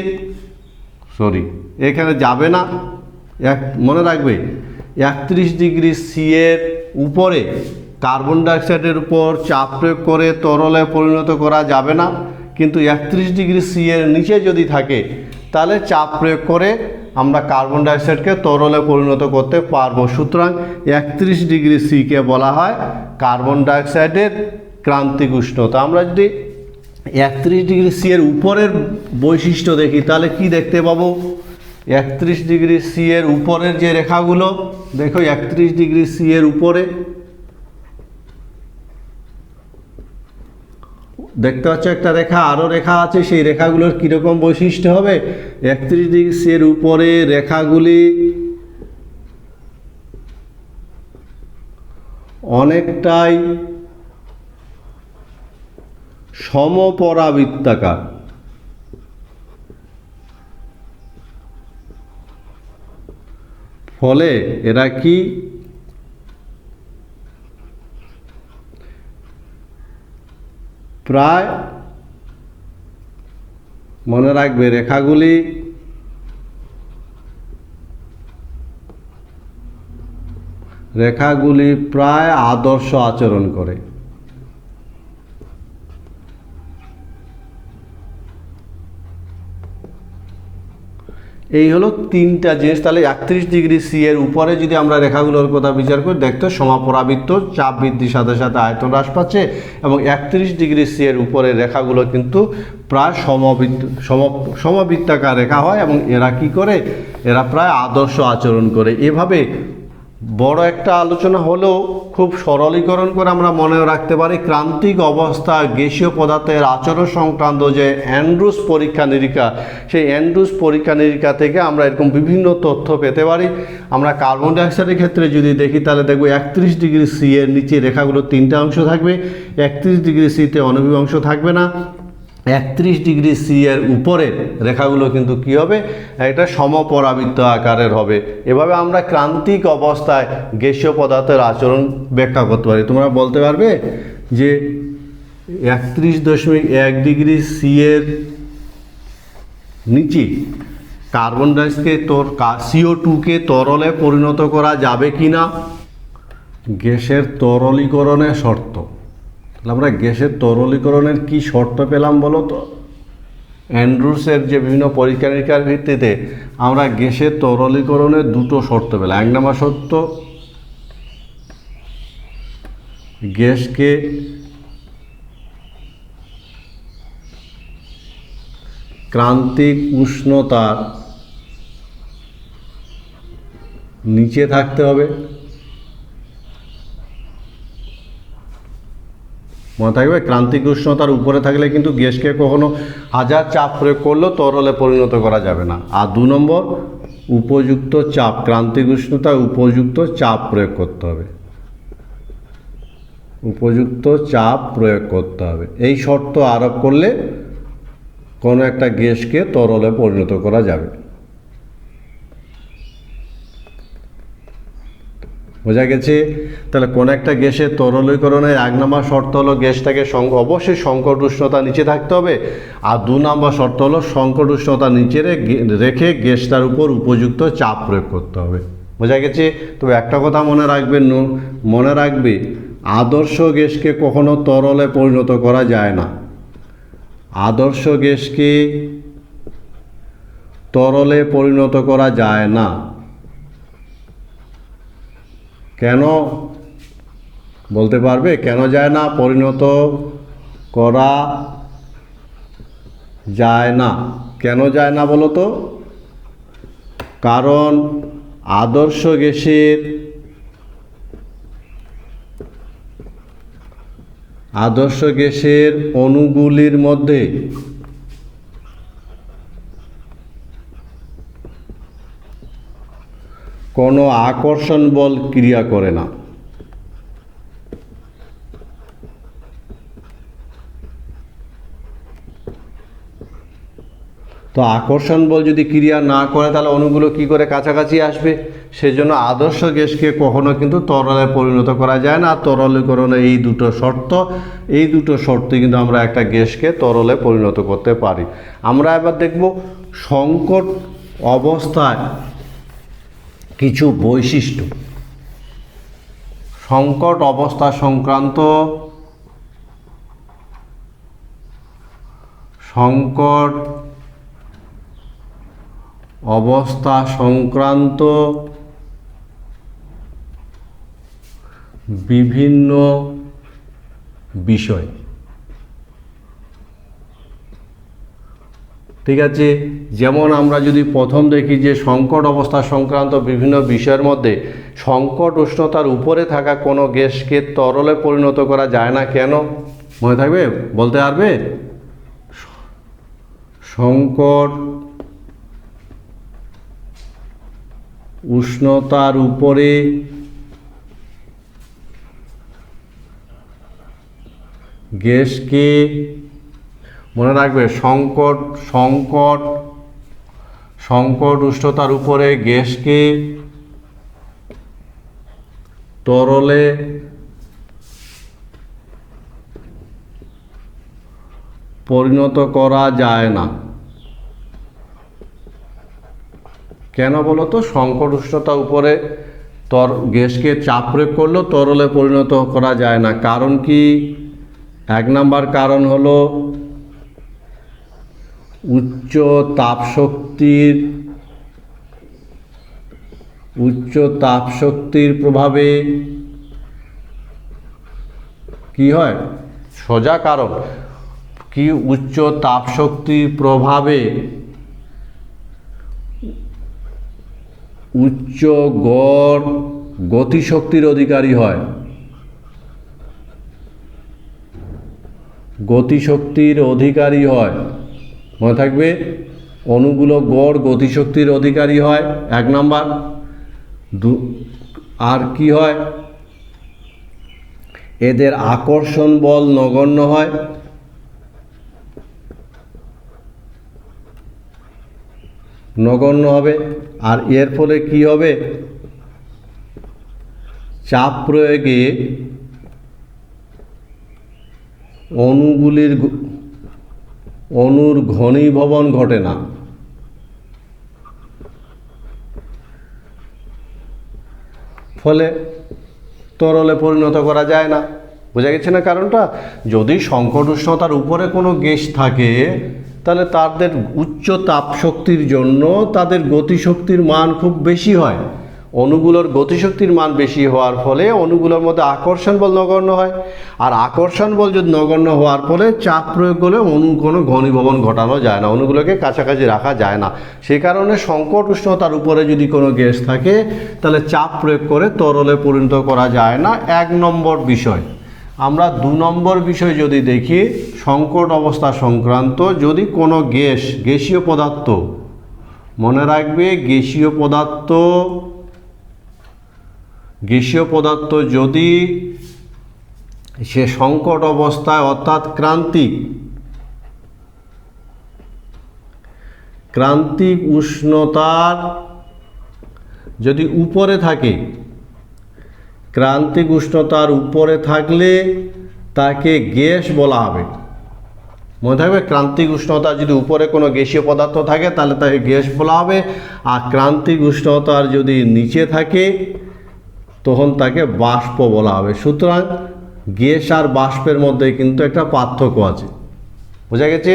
এখানে যাবে না। মনে রাখবে 31°C এর উপরে কার্বন ডাইঅক্সাইডের উপর চাপ প্রয়োগ করে তরলে পরিণত করা যাবে না, কিন্তু 31°C এর নিচে যদি থাকে তাহলে চাপ প্রয়োগ করে আমরা কার্বন ডাইঅক্সাইডকে তরলে পরিণত করতে পারবো। সুতরাং 31°C-কে বলা হয় কার্বন ডাইঅক্সাইডের ক্রান্তিক উষ্ণতা। আমরা যদি 31°C এর উপরের বৈশিষ্ট্য দেখি তাহলে কি দেখতে পাবো? 31°C এর উপরের যে রেখাগুলো দেখো, 31°C এর উপরে দেখতে পাচ্ছ একটা রেখা, আরও রেখা আছে, সেই রেখাগুলোর কীরকম বৈশিষ্ট্য হবে? 31°C এর উপরে রেখাগুলি অনেকটাই সমপরাবৃত্তাকার। ফলে এরা কি প্রায়, মনে রাখবে রেখাগুলি প্রায় আদর্শ আচরণ করে। এই হলো তিনটা জিনিস। তাহলে 31°C এর উপরে যদি আমরা রেখাগুলোর কথা বিচার করি, দেখতে সমাপরাবৃত্ত, চাপ বৃদ্ধির সাথে সাথে আয়তন হ্রাস পাচ্ছে, এবং 31°C এর উপরে রেখাগুলো কিন্তু প্রায় সমবৃত্তাকার রেখা হয়, এবং এরা কি করে? এরা প্রায় আদর্শ আচরণ করে। এভাবে বড় একটা আলোচনা হলেও খুব সরলীকরণ করে আমরা মনেও রাখতে পারি ক্রান্তিক অবস্থা গ্যাসীয় পদার্থের আচরণ সংক্রান্ত যে অ্যান্ড্রুস পরীক্ষা নিরীক্ষা, সেই অ্যান্ড্রুস পরীক্ষা নিরীক্ষা থেকে আমরা এরকম বিভিন্ন তথ্য পেতে পারি। আমরা কার্বন ডাইঅক্সাইডের ক্ষেত্রে যদি দেখি তাহলে দেখব 31°C এর নিচে রেখাগুলো তিনটা অংশ থাকবে, 31°C-তে অনুভূমিক অংশ থাকবে না, 31°C এর উপরের রেখাগুলো কিন্তু কি হবে? এটা সমপরাবৃত্ত আকারের হবে। এভাবে আমরা ক্রান্তিক অবস্থায় গ্যাসীয় পদার্থের আচরণ ব্যাখ্যা করতে পারি। তোমরা বলতে পারবে যে 31.1°C এর নিচে কার্বন ডাইঅক্সাইডকে CO2-কে তরলে পরিণত করা যাবে কি না? গ্যাসের তরলীকরণের শর্ত। তাহলে আমরা গ্যাসের তরলীকরণের কি শর্ত পেলাম বলো তো? অ্যান্ড্রুসের যে বিভিন্ন পরীক্ষা নিরীক্ষার ভিত্তিতে আমরা গ্যাসের তরলীকরণের দুটো শর্ত পেলাম। এক নম্বর শর্ত, গ্যাসকে ক্রান্তিক উষ্ণতার নিচে থাকতে হবে। মনে থাকবে, ক্রান্তিক উষ্ণতার উপরে থাকলে কিন্তু গ্যাসকে কখনো হাজার চাপ প্রয়োগ করলেও তরলে পরিণত করা যাবে না। আর 2 নম্বর, উপযুক্ত চাপ, ক্রান্তিক উষ্ণতায় উপযুক্ত চাপ প্রয়োগ করতে হবে। উপযুক্ত চাপ প্রয়োগ করতে হবে। এই শর্ত আরোপ করলে কোনো একটা গ্যাসকে তরলে পরিণত করা যাবে। বোঝা গেছে? তাহলে কোন একটা গ্যাসের তরলীকরণের 1 নম্বর শর্ত হলো গ্যাসটাকে অবশ্যই সংকট উষ্ণতা নিচে থাকতে হবে, আর 2 নম্বর শর্ত হলো সংকট উষ্ণতা নিচে রেখে গ্যাসটার উপর উপযুক্ত চাপ প্রয়োগ করতে হবে। বোঝা গেছে? তবে একটা কথা মনে রাখবে আদর্শ গ্যাসকে কখনো তরলে পরিণত করা যায় না। আদর্শ গ্যাসকে তরলে পরিণত করা যায় না। কেন বলতে পারবে? কেন যায় না পরিণত করা যায় না। কেন যায় না বলো তো? কারণ আদর্শ গ্যাসের অণুগুলির মধ্যে কোনো আকর্ষণ বল ক্রিয়া করে না। তো আকর্ষণ বল যদি ক্রিয়া না করে তাহলে অণুগুলো কি করে কাছাকাছি আসবে? সেজন্য আদর্শ গ্যাসকে কখনো কিন্তু তরলে পরিণত করা যায় না। তরলীকরণে এই দুটো শর্তে কিন্তু আমরা একটা গ্যাসকে তরলে পরিণত করতে পারি। আমরা এবার দেখব সংকট অবস্থায় কিছু বৈশিষ্ট্য। সংকট অবস্থা সংক্রান্ত বিভিন্ন বিষয়। ঠিক আছে, যেমন আমরা যদি প্রথম দেখি যে সংকট অবস্থা সংক্রান্ত বিভিন্ন বিষয়ের মধ্যে সংকট উষ্ণতার উপরে থাকা কোনো গ্যাসকে তরলে পরিণত করা যায় না। কেন মনে থাকবে? বলতে পারবে? সংকট উষ্ণতার উপরে গ্যাসকে, মনে রাখবে, সংকট উষ্ণতার উপরে গ্যাসকে তরলে পরিণত করা যায় না। কেন বলো তো? সংকট উষ্ণতার উপরে গ্যাসকে চাপ প্রয়োগ করলেও তরলে পরিণত করা যায় না। কারণ কি? 1 নম্বর কারণ হলো উচ্চ তাপশক্তির প্রভাবে কি হয়? সোজা কারণ কি? উচ্চ তাপশক্তির প্রভাবে উচ্চ গড় গতিশক্তির অধিকারী হয়। মনে থাকবে, অণুগুলো গড় গতিশক্তির অধিকারী হয় 1 নম্বর। আর কি হয়? এদের আকর্ষণ বল নগণ্য হয়। হবে। আর এর ফলে কি হবে? চাপ প্রয়োগে অণুর ঘনীভবন ঘটে না। ফলে তরলে পরিণত করা যায় না। বোঝা গেছে না কারণটা? যদি সংকট উষ্ণতার উপরে কোনো গ্যাস থাকে তাহলে তাদের উচ্চ তাপশক্তির জন্য তাদের গতিশক্তির মান খুব বেশি হয়। অণুগুলোর গতিশক্তির মান বেশি হওয়ার ফলে অণুগুলোর মধ্যে আকর্ষণ বল নগণ্য হয়। আর আকর্ষণ বল যদি নগণ্য হওয়ার ফলে চাপ প্রয়োগ করলে কোনো ঘনীভবন ঘটানো যায় না, অণুগুলোকে কাছাকাছি রাখা যায় না। সেই কারণে সংকট উষ্ণতার উপরে যদি কোনো গ্যাস থাকে তাহলে চাপ প্রয়োগ করে তরলে পরিণত করা যায় না। 1 নম্বর বিষয়। আমরা 2 নম্বর বিষয় যদি দেখি, সংকট অবস্থা সংক্রান্ত যদি কোনো গ্যাসীয় পদার্থ, মনে রাখবে, গ্যাসীয় পদার্থ যদি সে সংকট অবস্থায় অর্থাৎ ক্রান্তিক উষ্ণতার যদি উপরে থাকে, ক্রান্তিক উষ্ণতার উপরে থাকলে তাকে গ্যাস বলা হবে। মনে থাকবে, ক্রান্তিক উষ্ণতা যদি উপরে কোনো গ্যাসীয় পদার্থ থাকে তাহলে তাকে গ্যাস বলা হবে। আর ক্রান্তিক উষ্ণতার যদি নিচে থাকে তখন তাকে বাষ্প বলা হবে। সুতরাং গ্যাস আর বাষ্পের মধ্যে কিন্তু একটা পার্থক্য আছে। বোঝা গেছে?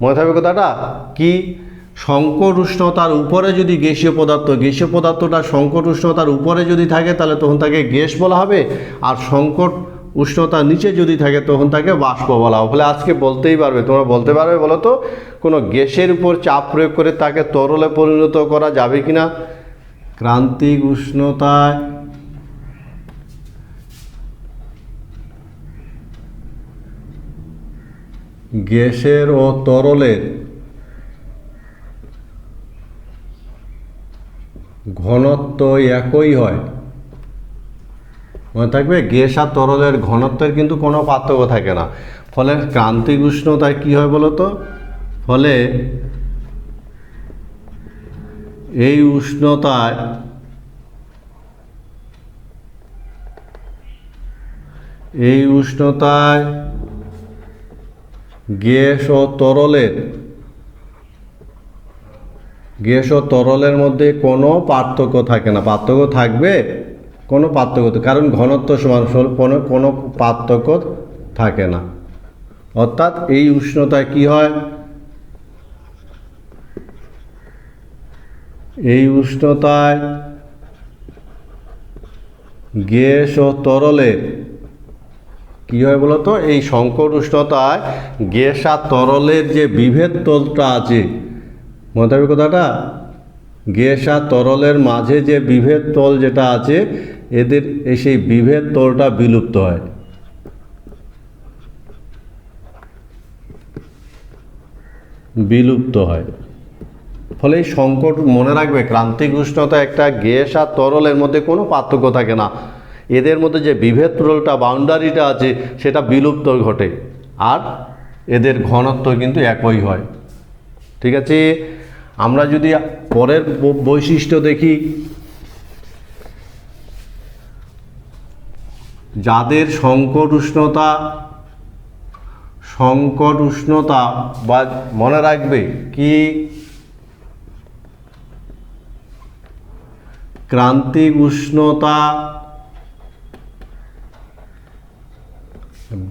মনে থাকবে কথাটা কি? সংকট উষ্ণতার উপরে যদি গ্যাসীয় পদার্থটা সংকট উষ্ণতার উপরে যদি থাকে তাহলে তখন তাকে গ্যাস বলা হবে। আর সংকট উষ্ণতা নিচে যদি থাকে তখন তাকে বাষ্প বলা হয়। ফলে আজকে বলতেই পারবে, তোমরা বলতে পারবে বলো তো কোনো গ্যাসের উপর চাপ প্রয়োগ করে তাকে তরলে পরিণত করা যাবে কিনা? ক্রান্তিক উষ্ণতায় গ্যাসের ও তরলের ঘনত্ব একই হয়। মনে থাকবে, গ্যাস আর তরলের ঘনত্বের কিন্তু কোনো পার্থক্য থাকে না। ফলে ক্রান্তিক উষ্ণতায় কি হয় বলো তো? ফলে এই উষ্ণতায় গ্যাস ও তরলের মধ্যে কোনো পার্থক্য থাকে না। পার্থক্য থাকবে? কোনো পার্থক্য, কারণ ঘনত্ব সমান, কোনো পার্থক্য থাকে না। অর্থাৎ এই উষ্ণতায় কি হয়? এই উষ্ণতায় গ্যাস ও তরলের কি হয় বলতো? এই সংকট উষ্ণতায় গ্যাস আর তরলের যে বিভেদ তলটা আছে, মনে থাকবে কথাটা, গ্যাস আর তরলের মাঝে যে বিভেদ তল যেটা আছে, এদের সেই বিভেদ তলটা বিলুপ্ত হয়। ফলে এই সংকট, মনে রাখবে, ক্রান্তিক উষ্ণতা একটা গ্যাস আর তরলের মধ্যে কোনো পার্থক্য থাকে না। এদের মধ্যে যে বিভেদ তলটা, বাউন্ডারিটা আছে, সেটা বিলুপ্ত ঘটে, আর এদের ঘনত্ব কিন্তু একই হয়। ঠিক আছে, আমরা যদি পরের বৈশিষ্ট্য দেখি, যাদের সংকট উষ্ণতা বা মনে রাখবে কি, ক্রান্তিক উষ্ণতা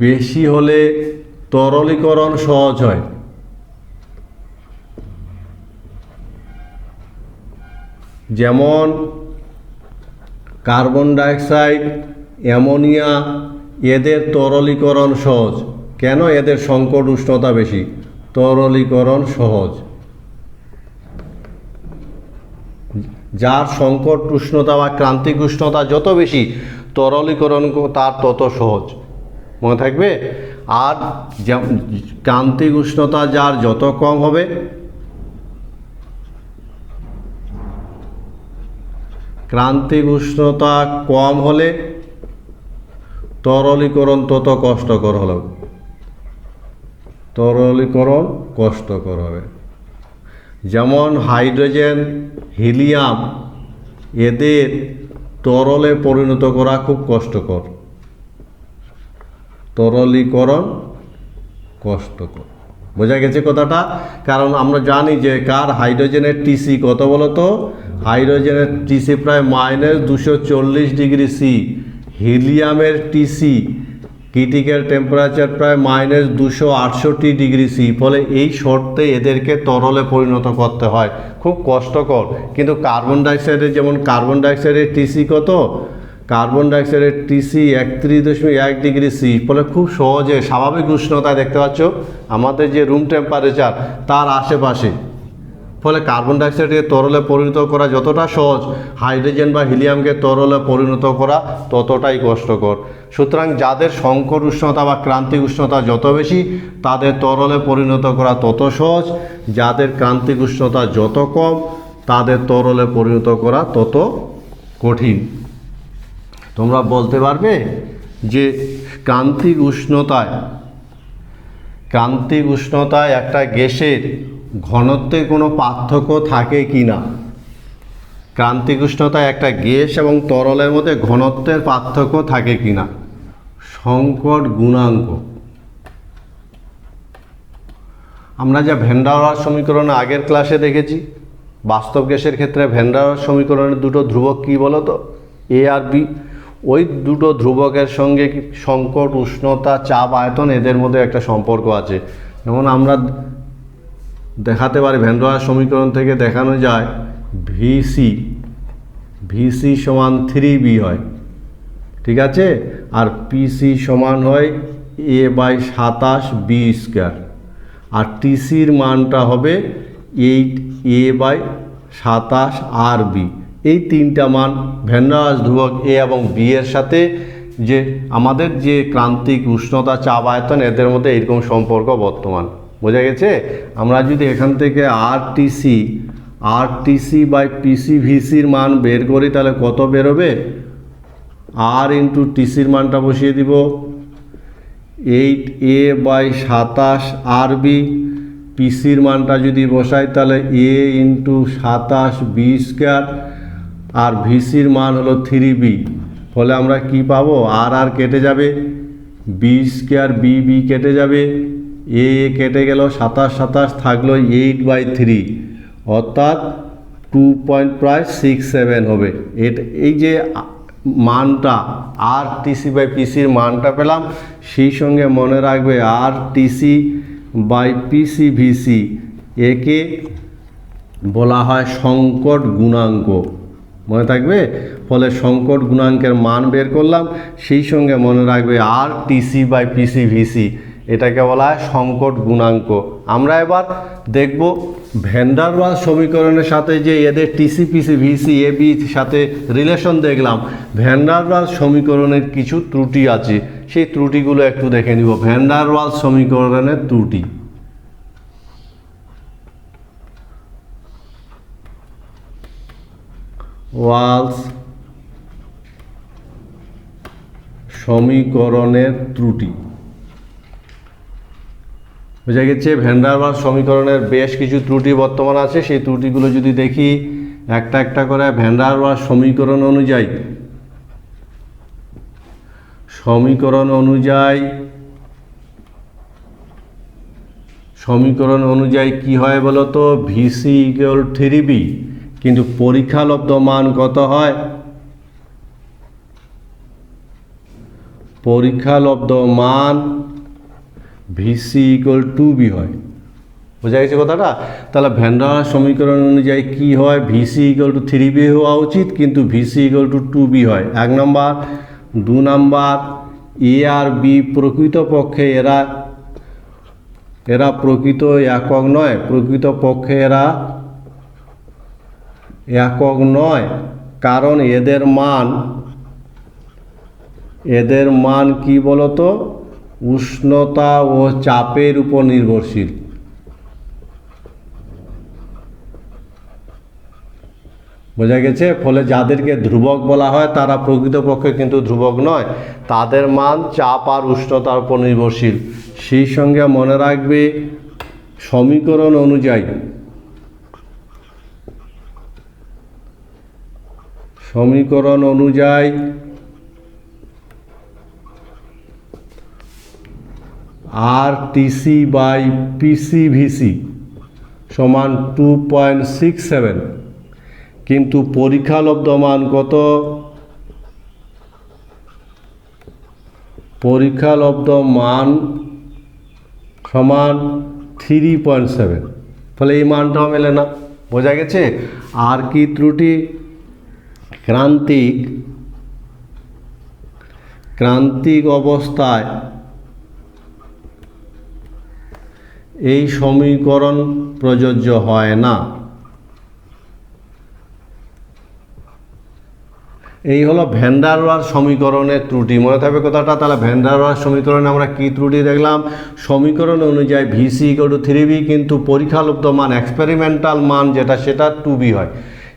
বেশি হলে তরলীকরণ সহজ হয়। যেমন কার্বন ডাইঅক্সাইড, অ্যামোনিয়া, এদের তরলীকরণ সহজ। কেন? এদের সংকট উষ্ণতা বেশি, তরলীকরণ সহজ। যার সংকট উষ্ণতা বা ক্রান্তিক উষ্ণতা যত বেশি, তরলীকরণ তার তত সহজ। মনে থাকবে। আর ক্রান্তিক উষ্ণতা যার যত কম হবে, ক্রান্তিক উষ্ণতা কম হলে তরলীকরণ তত কষ্টকর হবে। যেমন হাইড্রোজেন, হিলিয়াম, এদের তরলে পরিণত করা খুব কষ্টকর, তরলীকরণ কষ্টকর। বোঝা গেছে কথাটা? কারণ আমরা জানি যে হাইড্রোজেনের টিসি কত বলতো? হাইড্রোজেনের টিসি প্রায় -240 ডিগ্রি সি। হিলিয়ামের টিসি ক্রিটিক্যাল টেম্পারেচার প্রায় -268 ডিগ্রি সি। ফলে এই শর্তে এদেরকে তরলে পরিণত করতে হয়, খুব কষ্টকর। কিন্তু কার্বন ডাইঅক্সাইডের টিসি কত? কার্বন ডাইঅক্সাইডের টিসি 31.1 ডিগ্রি সি। ফলে খুব সহজে স্বাভাবিক উষ্ণতায়, দেখতে পাচ্ছ আমাদের যে রুম টেম্পারেচার তার আশেপাশে। ফলে কার্বন ডাইঅক্সাইডকে তরলে পরিণত করা যতটা সহজ, হাইড্রোজেন বা হিলিয়ামকে তরলে পরিণত করা ততটাই কষ্টকর। সুতরাং যাদের সংকট উষ্ণতা বা ক্রান্তিক উষ্ণতা যত বেশি, তাদের তরলে পরিণত করা তত সহজ। যাদের ক্রান্তিক উষ্ণতা যত কম, তাদের তরলে পরিণত করা তত কঠিন। তোমরা বলতে পারবে যে ক্রান্তিক উষ্ণতায় একটা গ্যাসের ঘনত্বে কোনো পার্থক্য থাকে কি না? ক্রান্তিক উষ্ণতায় একটা গ্যাস এবং তরলের মধ্যে ঘনত্বের পার্থক্য থাকে কি না? সংকট গুণাঙ্ক আমরা যা ভ্যান ডার ওয়ালস সমীকরণ আগের ক্লাসে দেখেছি। বাস্তব গ্যাসের ক্ষেত্রে ভ্যান ডার ওয়ালস সমীকরণের দুটো ধ্রুবক কী বলো তো? এ আর বি। ওই দুটো ধ্রুবকের সঙ্গে সংকট উষ্ণতা, চাপ, আয়তন, এদের মধ্যে একটা সম্পর্ক আছে। যেমন আমরা দেখাতে পারি, ভ্যান ডার ওয়ালস সমীকরণ থেকে দেখানো যায় ভিসি সমান 3b হয়। ঠিক আছে? আর পিসি সমান হয় a/27b², আর টিসির মানটা হবে 8a/27 এই তিনটা মান ভ্যান ডার ওয়ালস ধ্রুবক এ এবং বি এর সাথে যে আমাদের যে ক্রান্তিক উষ্ণতা চাপ আয়তন এদের মধ্যে এরকম সম্পর্ক বর্তমান। বোঝা গেছে? আমরা যদি এখান থেকে RTC/PCVCর মান বের করি তাহলে কত বেরোবে? R ইন্টু টিসির মানটা বসিয়ে দিব 8a/27RB, পিসির মানটা যদি বসাই তাহলে a ইন্টু 27b², আর ভিসির মান হলো 3b। ফলে আমরা কি পাবো? আর কেটে যাবে, b² b কেটে যাবে, এ কেটে গেল, 27 থাকলো 8/3, অর্থাৎ 2.67 হবে। এই যে মানটা RTC/PCর মানটা পেলাম, সেই সঙ্গে মনে রাখবে RTC/PCVC একে বলা হয় সংকট গুণাঙ্ক, মনে থাকবে? ফলে সংকট গুণাঙ্কের মান বের করলাম, সেই সঙ্গে মনে রাখবে RTC/PCVC এটাকে বলা হয় সংকট গুণাঙ্ক। আমরা এবার দেখব ভ্যান ডার ওয়ালস সমীকরণের সাথে যে এদের টিসি পিসি ভিসি এ বির সাথে রিলেশন দেখলাম, ভ্যান ডার ওয়ালস সমীকরণের কিছু ত্রুটি আছে, সেই ত্রুটিগুলো একটু দেখে নিব। ভ্যান ডার ওয়ালস সমীকরণের ত্রুটি। ওয়ালস সমীকরণের ত্রুটি। বোঝা গেছে? ভ্যান ডার ওয়ালস সমীকরণের বেশ কিছু ত্রুটি বর্তমান আছে, সেই ত্রুটিগুলো যদি দেখি একটা একটা করে। ভ্যান ডার ওয়ালস সমীকরণ অনুযায়ী কি হয় বলো তো? ভিসি ইকুয়াল 3b, কিন্তু পরীক্ষা লব্ধ মান কত হয়? পরীক্ষা লব্ধ মান ভিসি ইকুয়াল 2b হয়। বোঝা গেছে কথাটা? তাহলে ভ্যান ডার ওয়ালস সমীকরণ অনুযায়ী কি হয়? ভিসি ইকুয়াল টু 3b হওয়া উচিত, কিন্তু ভিসি ইকুয়াল টু 2b হয়, 1 নম্বর। 2 নম্বর, এ আর বি প্রকৃতপক্ষে এরা প্রকৃত একক নয়, প্রকৃতপক্ষে এরা একক নয়, কারণ এদের মান কি বলতো? উষ্ণতা ও চাপের উপর নির্ভরশীল। বোঝা গেছে? ফলে যাদেরকে ধ্রুবক বলা হয় তারা প্রকৃতপক্ষে কিন্তু ধ্রুবক নয়, তাদের মান চাপ আর উষ্ণতার উপর নির্ভরশীল। সেই সঙ্গে মনে রাখবে সমীকরণ অনুযায়ী RTC/PCVC সমান 2.67, কিন্তু পরীক্ষা লব্ধ মান কত? পরীক্ষা লব্ধ মান সমান 3.7, ফলে এই মানটাও মেলে না। বোঝা গেছে? আর কি ত্রুটি? ক্রান্তিক অবস্থায় এই সমীকরণ প্রযোজ্য হয় না। এই হলো ভ্যান ডার ওয়ালস সমীকরণের ত্রুটি। মনে থাকবে কথাটা? তাহলে ভ্যান ডার ওয়ালস সমীকরণে আমরা কি ত্রুটি দেখলাম? সমীকরণ অনুযায়ী ভিসি ইকুয়াল টু 3b, কিন্তু পরীক্ষালব্ধ মান এক্সপেরিমেন্টাল মান সেটা 2b হয়।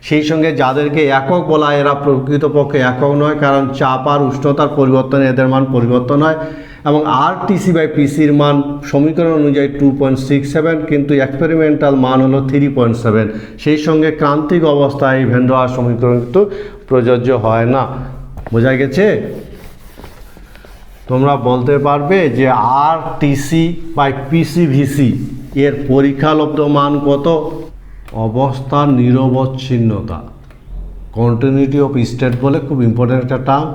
সেই সঙ্গে যাদেরকে একক বলা হয় এরা প্রকৃতপক্ষে একক নয়, কারণ চাপ আর উষ্ণতার পরিবর্তনে এদের মান পরিবর্তন হয়। এবং RTC/PCর মান সমীকরণ অনুযায়ী 2.67, কিন্তু এক্সপেরিমেন্টাল মান হলো 3.7। সেই সঙ্গে ক্রান্তিক অবস্থায় এই ভ্যান ডার ওয়ালস সমীকরণ কিন্তু প্রযোজ্য হয় না। বোঝা গেছে? তোমরা বলতে পারবে যে RTC/PCVC এর পরীক্ষালব্ধ মান কত? অবস্থার নিরবচ্ছিন্নতা, কন্টিনিউটি অফ স্টেট বলে, খুব ইম্পর্টেন্ট একটা টার্ম।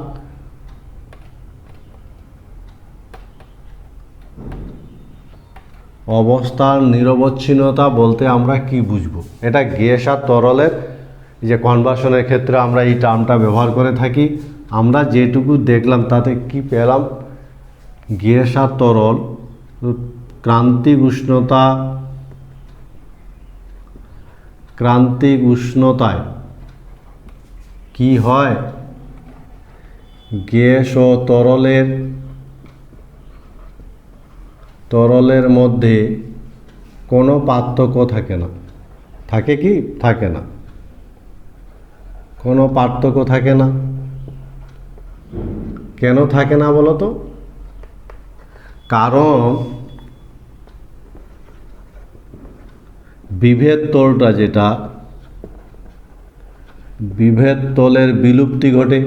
অবস্থার নিরবচ্ছিন্নতা বলতে আমরা কি বুঝবো? এটা গ্যাস আর তরলের যে কনভার্সনের ক্ষেত্রে আমরা এই টার্মটা ব্যবহার করে থাকি। আমরা যেটুকু দেখলাম তাতে কি পেলাম, গ্যাস আর তরল ক্রান্তিক উষ্ণতায় কি হয়, গ্যাস ও তরলের মধ্যে কোনো পার্থক্য থাকে না। থাকে কি? থাকে না, কোনো পার্থক্য থাকে না। কেন থাকে না বলো তো? কারণ বিভেদ তলটা যেটা, বিভেদ তলের বিলুপ্তি ঘটে,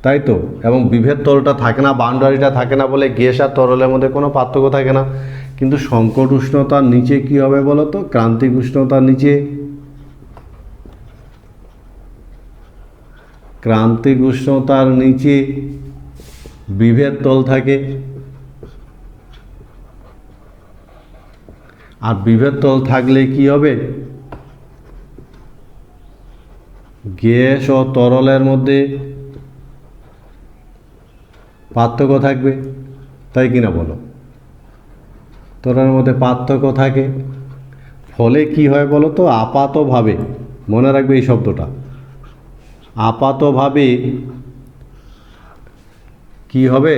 তাই তো। এবং বিভেদ তলটা থাকে না, বাউন্ডারিটা থাকে না বলে গ্যাস আর তরলের মধ্যে কোনো পার্থক্য থাকে না। কিন্তু সংকট উষ্ণতার নিচে কি হবে বলো তো? ক্রান্তিক উষ্ণতার নিচে, ক্রান্তিক উষ্ণতার নিচে বিভেদ তল থাকে। আর বিভেদ তল থাকলে কি হবে? গ্যাস ও তরলের মধ্যে পার্থক্য থাকবে, তাই কিনা বলো? তরলের মধ্যে পার্থক্য থাকে, ফলে কি হয় বলো তো? আপাতভাবে, মনে রাখবে এই শব্দটা, আপাতভাবে কি হবে?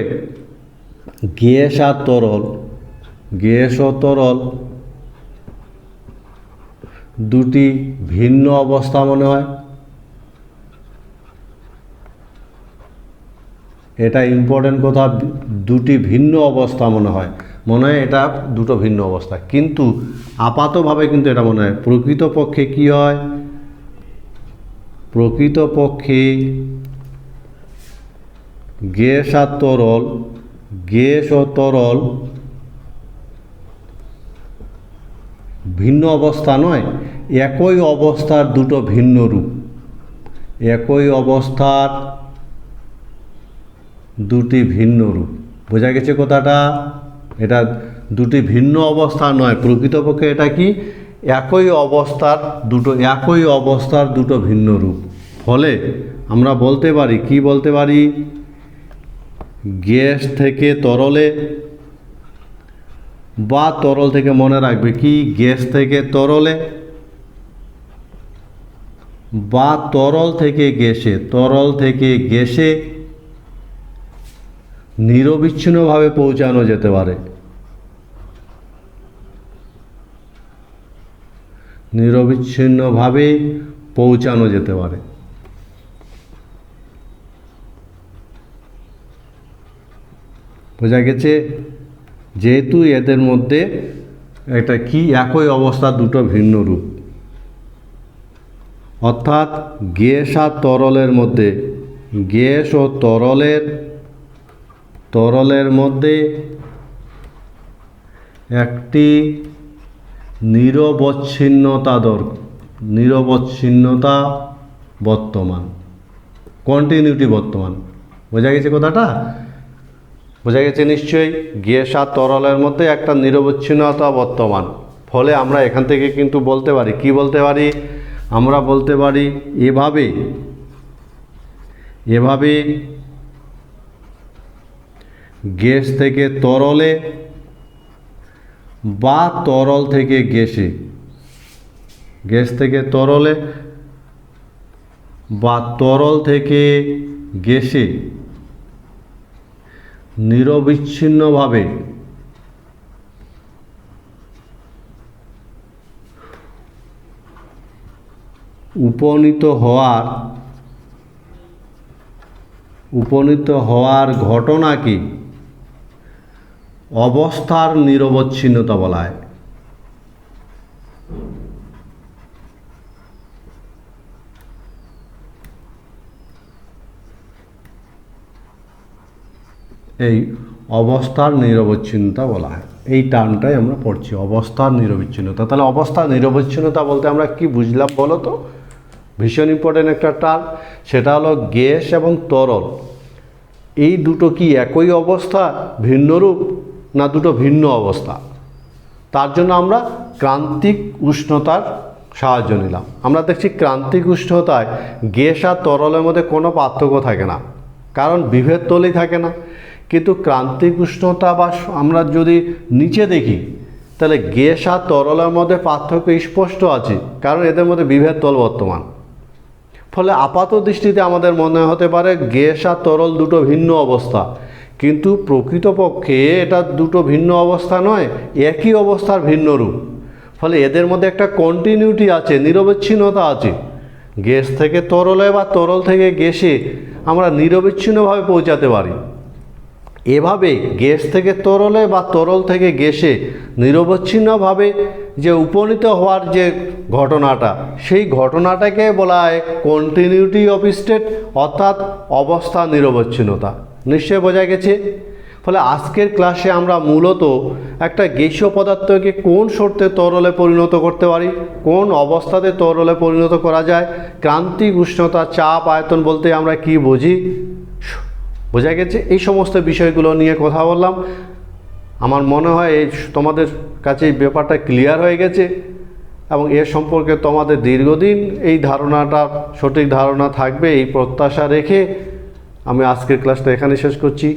গ্যাস ও তরল দুটি ভিন্ন অবস্থা মনে হয়। এটা ইম্পর্টেন্ট কথা, দুটি ভিন্ন অবস্থা মনে হয় এটা দুটো ভিন্ন অবস্থা, কিন্তু আপাতভাবে কিন্তু এটা মনে হয়। প্রকৃতপক্ষে কি হয়? প্রকৃতপক্ষে গ্যাস ও তরল ভিন্ন অবস্থা নয়, একই অবস্থার দুটো ভিন্ন রূপ। একই অবস্থার দুটি ভিন্ন রূপ। বোঝা গেছে কথাটা? এটা দুটি ভিন্ন অবস্থা নয়, প্রকৃতপক্ষে এটা কি? একই অবস্থার দুটো ভিন্ন রূপ। ফলে আমরা বলতে পারি, কি বলতে পারি? গ্যাস থেকে তরলে বা তরল থেকে, মনে রাখবে কি, গ্যাস থেকে তরলে বা তরল থেকে গ্যাসে নিরবিচ্ছিন্নভাবে পৌঁছানো যেতে পারে। নিরবিচ্ছিন্নভাবে পৌঁছানো যেতে পারে। বোঝা গেছে? যেহেতু এদের মধ্যে একটা কি, একই অবস্থার দুটো ভিন্ন রূপ, অর্থাৎ গ্যাস আর তরলের মধ্যে, গ্যাস ও তরলের মধ্যে একটি নিরবচ্ছিন্নতা বর্তমান, কন্টিনিউটি বর্তমান। বোঝা গেছে কথাটা? বোঝা গেছে নিশ্চয়ই? গ্যাস আর তরলের মধ্যে একটা নিরবচ্ছিন্নতা বর্তমান। ফলে আমরা এখান থেকে কিন্তু বলতে পারি, কি বলতে পারি? আমরা বলতে পারি এভাবে গ্যাস থেকে তরলে বা তরল থেকে গ্যাসে, গ্যাস থেকে তরলে বা তরল থেকে গ্যাসে নিরবিচ্ছিন্নভাবে উপনীত হওয়ার ঘটনাকে অবস্থার নিরবচ্ছিন্নতা বলা হয়। এই অবস্থার নিরবচ্ছিন্নতা বলা হয়, এই টার্মটাই আমরা পড়ছি, অবস্থার নিরবচ্ছিন্নতা। তাহলে অবস্থার নিরবচ্ছিন্নতা বলতে আমরা কি বুঝলাম বলো তো? ভীষণ ইম্পর্টেন্ট একটা টার্ম, সেটা হলো গ্যাস এবং তরল এই দুটো কি একই অবস্থা, ভিন্ন রূপ, না দুটো ভিন্ন অবস্থা? তার জন্য আমরা ক্রান্তিক উষ্ণতার সাহায্য নিলাম। আমরা দেখছি ক্রান্তিক উষ্ণতায় গ্যাস আর তরলের মধ্যে কোনো পার্থক্য থাকে না, কারণ বিভেদ তলই থাকে না। কিন্তু ক্রান্তিক উষ্ণতা বা আমরা যদি নিচে দেখি তাহলে গ্যাস আর তরলের মধ্যে পার্থক্য স্পষ্ট আছে, কারণ এদের মধ্যে বিভেদ তল বর্তমান। ফলে আপাত দৃষ্টিতে আমাদের মনে হতে পারে গ্যাস আর তরল দুটো ভিন্ন অবস্থা, কিন্তু প্রকৃতপক্ষে এটা দুটো ভিন্ন অবস্থা নয়, একই অবস্থার ভিন্ন রূপ। ফলে এদের মধ্যে একটা কন্টিনিউটি আছে, নিরবচ্ছিন্নতা আছে। গ্যাস থেকে তরলে বা তরল থেকে গ্যাসে আমরা নিরবচ্ছিন্নভাবে পৌঁছাতে পারি। এভাবে গ্যাস থেকে তরলে বা তরল থেকে গ্যাসে নিরবচ্ছিন্নভাবে যে উপনীত হওয়ার যে ঘটনাটা, সেই ঘটনাটাকে বলা হয় কন্টিনিউটি অফ স্টেট, অর্থাৎ অবস্থা নিরবচ্ছিন্নতা। নিশ্চয়ই বোঝা গেছে। ফলে আজকের ক্লাসে আমরা মূলত একটা গ্যাসীয় পদার্থকে কোন শর্তে তরলে পরিণত করতে পারি, কোন অবস্থাতে তরলে পরিণত করা যায়, ক্রান্তিক উষ্ণতা, চাপ, আয়তন বলতে আমরা কি বুঝি, বোঝা গেছে। এই সমস্ত বিষয়গুলো নিয়ে কথা বললাম। আমার মনে হয় এই তোমাদের কাছে এই ব্যাপারটা ক্লিয়ার হয়ে গেছে, এবং এর সম্পর্কে তোমাদের দীর্ঘদিন এই ধারণাটা, সঠিক ধারণা থাকবে এই প্রত্যাশা রেখে আমি আজকের ক্লাসটা এখানে শেষ করছি।